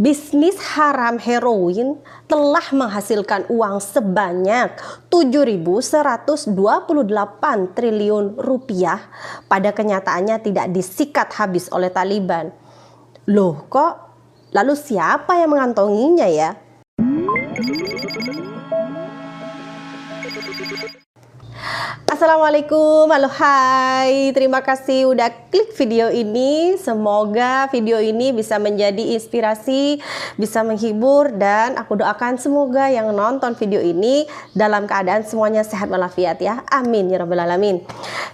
Bisnis haram heroin telah menghasilkan uang sebanyak 7.128 triliun rupiah, pada kenyataannya tidak disikat habis oleh Taliban. Loh kok? Lalu siapa yang mengantonginya ya? Assalamualaikum, halo hai, terima kasih udah klik video ini. Semoga video ini bisa menjadi inspirasi, bisa menghibur, dan aku doakan semoga yang nonton video ini dalam keadaan semuanya sehat walafiat ya, amin ya rabbal alamin.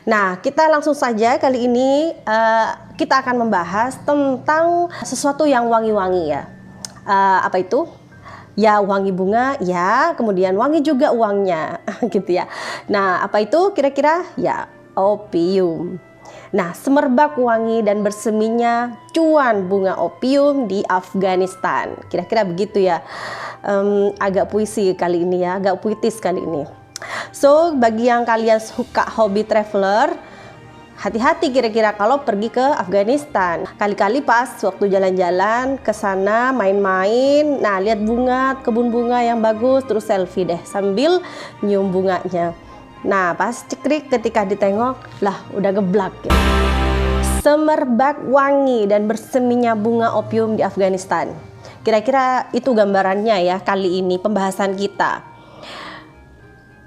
Nah, kita langsung saja kali ini kita akan membahas tentang sesuatu yang wangi-wangi ya. Apa itu? Ya, wangi bunga, ya, kemudian wangi juga uangnya, gitu ya. Nah, apa itu kira-kira? Ya, opium. Nah, semerbak wangi dan berseminya cuan bunga opium di Afghanistan. Kira-kira begitu ya. Agak puisi kali ini ya, agak puitis kali ini. So, bagi yang kalian suka hobi traveler, hati-hati kira-kira kalau pergi ke Afghanistan. Kali-kali pas waktu jalan-jalan ke sana main-main, nah lihat bunga, kebun bunga yang bagus, terus selfie deh sambil nyium bunganya. Nah pas cekrik ketika ditengok, lah udah geblak ya. Semerbak wangi dan berseminya bunga opium di Afghanistan. Kira-kira itu gambarannya ya kali ini pembahasan kita.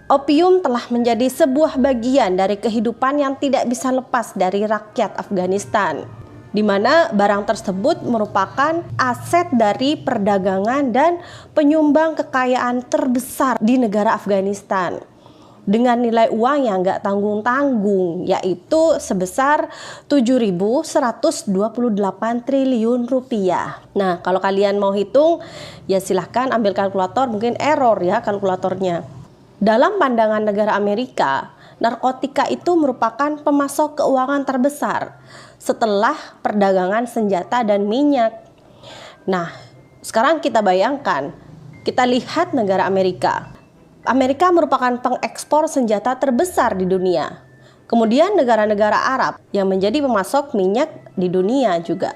Opium telah menjadi sebuah bagian dari kehidupan yang tidak bisa lepas dari rakyat Afghanistan, di mana barang tersebut merupakan aset dari perdagangan dan penyumbang kekayaan terbesar di negara Afghanistan, dengan nilai uang yang nggak tanggung-tanggung, yaitu sebesar 7.128 triliun rupiah. Nah, kalau kalian mau hitung, ya silahkan ambil kalkulator, mungkin error ya kalkulatornya. Dalam pandangan negara Amerika, narkotika itu merupakan pemasok keuangan terbesar setelah perdagangan senjata dan minyak. Nah, sekarang kita bayangkan, kita lihat negara Amerika. Amerika merupakan pengekspor senjata terbesar di dunia. Kemudian negara-negara Arab yang menjadi pemasok minyak di dunia juga.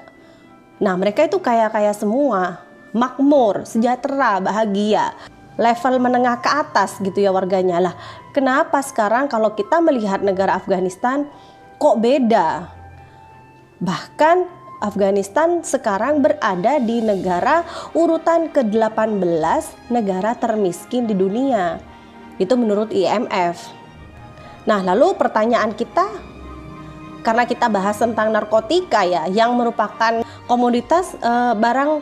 Nah, mereka itu kaya-kaya semua, makmur, sejahtera, bahagia. Level menengah ke atas gitu ya warganya lah. Kenapa sekarang kalau kita melihat negara Afghanistan kok beda? Bahkan Afghanistan sekarang berada di negara urutan ke-18 negara termiskin di dunia. Itu menurut IMF. Nah, lalu pertanyaan kita, karena kita bahas tentang narkotika ya, yang merupakan komoditas barang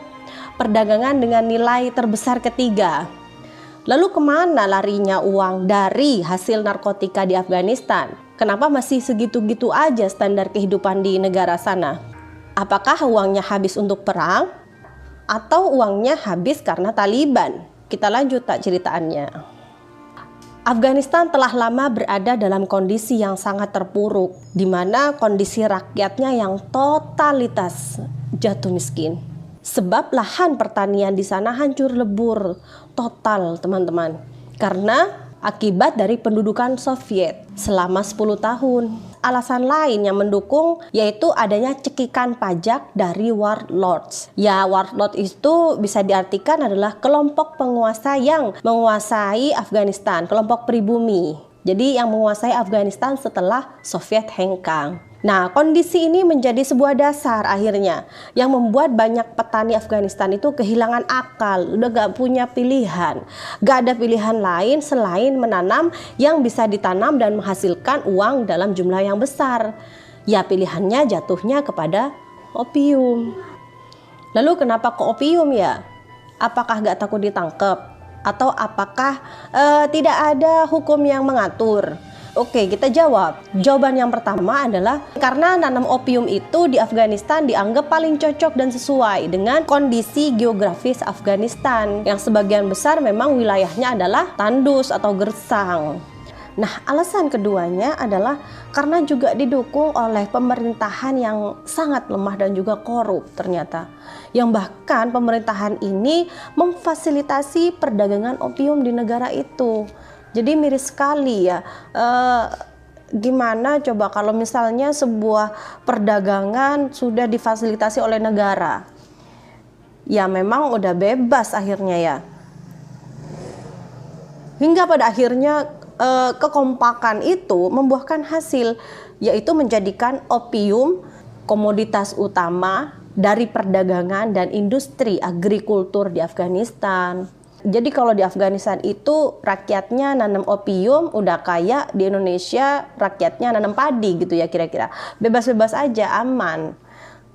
perdagangan dengan nilai terbesar ketiga. Lalu kemana larinya uang dari hasil narkotika di Afghanistan? Kenapa masih segitu-gitu aja standar kehidupan di negara sana? Apakah uangnya habis untuk perang? Atau uangnya habis karena Taliban? Kita lanjut tak ceritaannya. Afghanistan telah lama berada dalam kondisi yang sangat terpuruk, di mana kondisi rakyatnya yang totalitas jatuh miskin. Sebab lahan pertanian di sana hancur lebur total teman-teman, karena akibat dari pendudukan Soviet selama 10 tahun. Alasan lain yang mendukung yaitu adanya cekikan pajak dari warlords. Ya, warlord itu bisa diartikan adalah kelompok penguasa yang menguasai Afghanistan, kelompok pribumi. Jadi yang menguasai Afghanistan setelah Soviet hengkang. Nah, kondisi ini menjadi sebuah dasar akhirnya yang membuat banyak petani Afghanistan itu kehilangan akal, udah gak punya pilihan. Gak ada pilihan lain selain menanam yang bisa ditanam dan menghasilkan uang dalam jumlah yang besar. Ya, pilihannya jatuhnya kepada opium. Lalu kenapa ke opium ya? Apakah gak takut ditangkap? Atau apakah tidak ada hukum yang mengatur? Oke, kita jawab. Jawaban yang pertama adalah karena nanam opium itu di Afghanistan dianggap paling cocok dan sesuai dengan kondisi geografis Afghanistan yang sebagian besar memang wilayahnya adalah tandus atau gersang. Nah, alasan keduanya adalah karena juga didukung oleh pemerintahan yang sangat lemah dan juga korup ternyata. Yang bahkan pemerintahan ini memfasilitasi perdagangan opium di negara itu. Jadi miris sekali ya, gimana coba kalau misalnya sebuah perdagangan sudah difasilitasi oleh negara. ya memang udah bebas akhirnya ya. Hingga pada akhirnya kekompakan itu membuahkan hasil, yaitu menjadikan opium komoditas utama dari perdagangan dan industri agrikultur di Afghanistan. Jadi kalau di Afghanistan itu rakyatnya nanam opium udah kaya, di Indonesia rakyatnya nanam padi gitu ya kira-kira. Bebas-bebas aja, aman,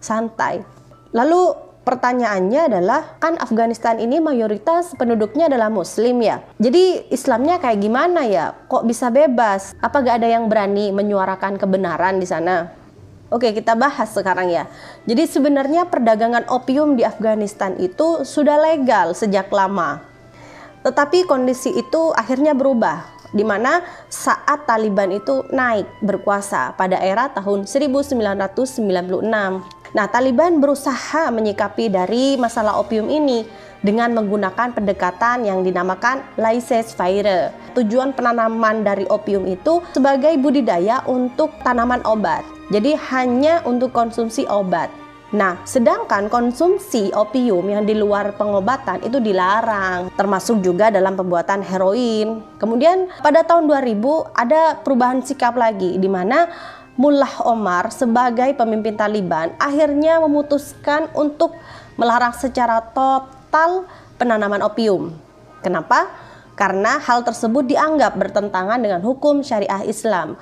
santai. Lalu pertanyaannya adalah, kan Afghanistan ini mayoritas penduduknya adalah Muslim ya. Jadi Islamnya kayak gimana ya? Kok bisa bebas? Apa gak ada yang berani menyuarakan kebenaran di sana? Oke, kita bahas sekarang ya. Jadi sebenarnya perdagangan opium di Afghanistan itu sudah legal sejak lama. Tetapi kondisi itu akhirnya berubah, di mana saat Taliban itu naik berkuasa pada era tahun 1996. Nah, Taliban berusaha menyikapi dari masalah opium ini dengan menggunakan pendekatan yang dinamakan laissez-faire. Tujuan penanaman dari opium itu sebagai budidaya untuk tanaman obat. Jadi hanya untuk konsumsi obat. Nah, sedangkan konsumsi opium yang di luar pengobatan itu dilarang, termasuk juga dalam pembuatan heroin. Kemudian pada tahun 2000 ada perubahan sikap lagi, di mana Mullah Omar sebagai pemimpin Taliban akhirnya memutuskan untuk melarang secara total penanaman opium. Kenapa? Karena hal tersebut dianggap bertentangan dengan hukum syariah Islam.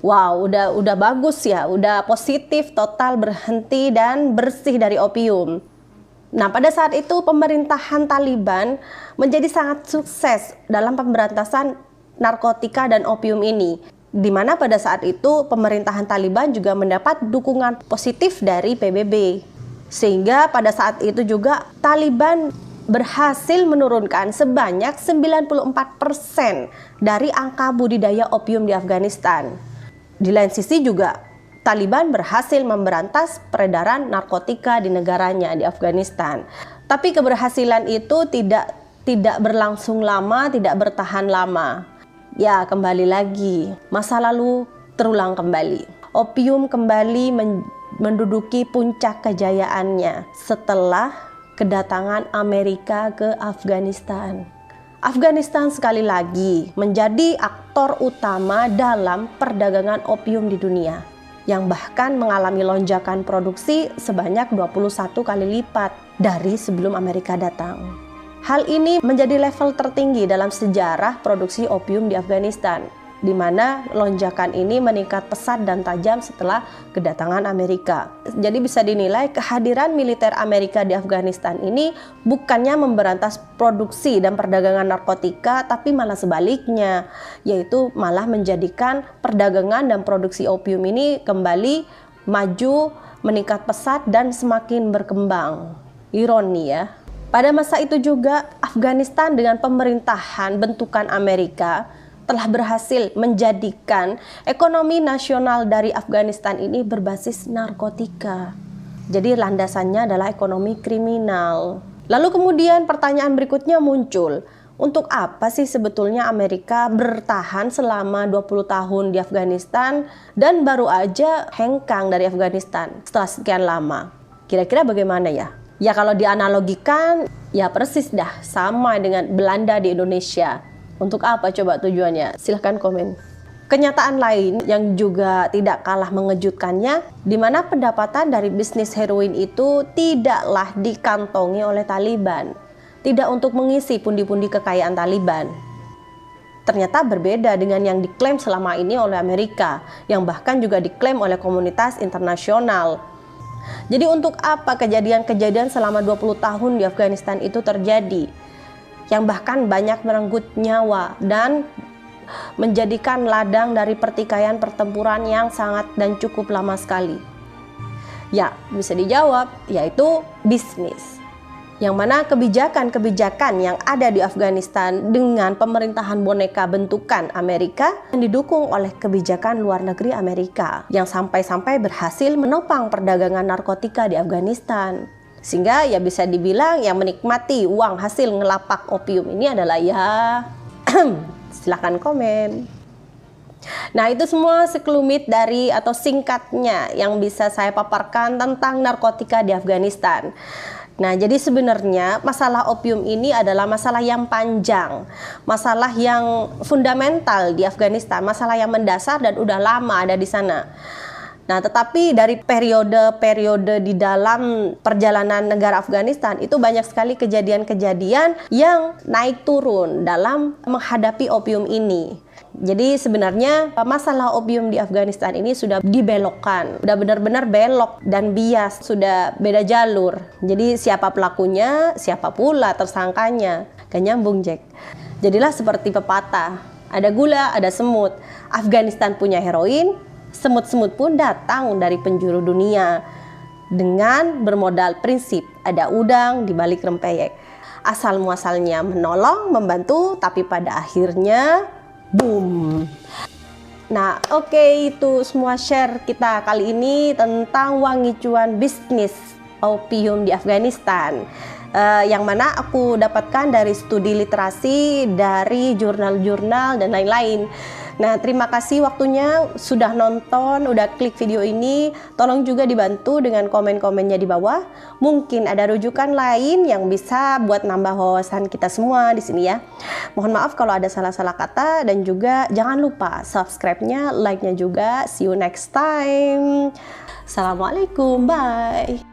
Wow, udah bagus ya, udah positif, total berhenti dan bersih dari opium. Nah, pada saat itu pemerintahan Taliban menjadi sangat sukses dalam pemberantasan narkotika dan opium ini, di mana pada saat itu pemerintahan Taliban juga mendapat dukungan positif dari PBB. Sehingga pada saat itu juga Taliban berhasil menurunkan sebanyak 94% dari angka budidaya opium di Afghanistan. Di lain sisi juga Taliban berhasil memberantas peredaran narkotika di negaranya, di Afghanistan. Tapi keberhasilan itu tidak berlangsung lama, tidak bertahan lama. Ya, kembali lagi, masa lalu terulang kembali. Opium kembali menduduki puncak kejayaannya setelah kedatangan Amerika ke Afghanistan. Afghanistan sekali lagi menjadi aktor utama dalam perdagangan opium di dunia, yang bahkan mengalami lonjakan produksi sebanyak 21 kali lipat dari sebelum Amerika datang. Hal ini menjadi level tertinggi dalam sejarah produksi opium di Afghanistan, di mana lonjakan ini meningkat pesat dan tajam setelah kedatangan Amerika. Jadi bisa dinilai kehadiran militer Amerika di Afghanistan ini bukannya memberantas produksi dan perdagangan narkotika, tapi malah sebaliknya, yaitu malah menjadikan perdagangan dan produksi opium ini kembali maju, meningkat pesat dan semakin berkembang. Ironi ya. Pada masa itu juga Afghanistan dengan pemerintahan bentukan Amerika telah berhasil menjadikan ekonomi nasional dari Afghanistan ini berbasis narkotika. Jadi landasannya adalah ekonomi kriminal. Lalu kemudian pertanyaan berikutnya muncul, untuk apa sih sebetulnya Amerika bertahan selama 20 tahun di Afghanistan dan baru aja hengkang dari Afghanistan setelah sekian lama? Kira-kira bagaimana ya? Ya kalau dianalogikan, ya persis dah sama dengan Belanda di Indonesia. Untuk apa coba tujuannya? Silahkan komen. Kenyataan lain yang juga tidak kalah mengejutkannya, di mana pendapatan dari bisnis heroin itu tidaklah dikantongi oleh Taliban. Tidak untuk mengisi pundi-pundi kekayaan Taliban. Ternyata berbeda dengan yang diklaim selama ini oleh Amerika, yang bahkan juga diklaim oleh komunitas internasional. Jadi untuk apa kejadian-kejadian selama 20 tahun di Afghanistan itu terjadi, yang bahkan banyak merenggut nyawa dan menjadikan ladang dari pertikaian pertempuran yang sangat dan cukup lama sekali? Ya, bisa dijawab, yaitu bisnis. Yang mana kebijakan-kebijakan yang ada di Afghanistan dengan pemerintahan boneka bentukan Amerika yang didukung oleh kebijakan luar negeri Amerika, yang sampai-sampai berhasil menopang perdagangan narkotika di Afghanistan. Sehingga ya bisa dibilang yang menikmati uang hasil ngelapak opium ini adalah ya silahkan komen. Nah, itu semua sekelumit dari atau singkatnya yang bisa saya paparkan tentang narkotika di Afghanistan. Nah, jadi sebenarnya masalah opium ini adalah masalah yang panjang, masalah yang fundamental di Afghanistan, masalah yang mendasar dan udah lama ada di sana. Nah, tetapi dari periode-periode di dalam perjalanan negara Afghanistan itu banyak sekali kejadian-kejadian yang naik turun dalam menghadapi opium ini. Jadi sebenarnya masalah opium di Afghanistan ini sudah dibelokkan, sudah benar-benar belok dan bias, sudah beda jalur. Jadi siapa pelakunya, siapa pula tersangkanya. Gak nyambung, Jack. Jadilah seperti pepatah, ada gula, ada semut. Afghanistan punya heroin, semut-semut pun datang dari penjuru dunia dengan bermodal prinsip ada udang di balik rempeyek. Asal muasalnya menolong, membantu, tapi pada akhirnya boom. Nah, oke, itu semua share kita kali ini tentang wangi cuan bisnis opium di Afghanistan. Yang mana aku dapatkan dari studi literasi, dari jurnal-jurnal dan lain-lain. Nah, terima kasih waktunya sudah nonton, udah klik video ini. Tolong juga dibantu dengan komen-komennya di bawah. Mungkin ada rujukan lain yang bisa buat nambah wawasan kita semua di sini ya. Mohon maaf kalau ada salah-salah kata dan juga jangan lupa subscribe-nya, like-nya juga. See you next time. Assalamualaikum, bye.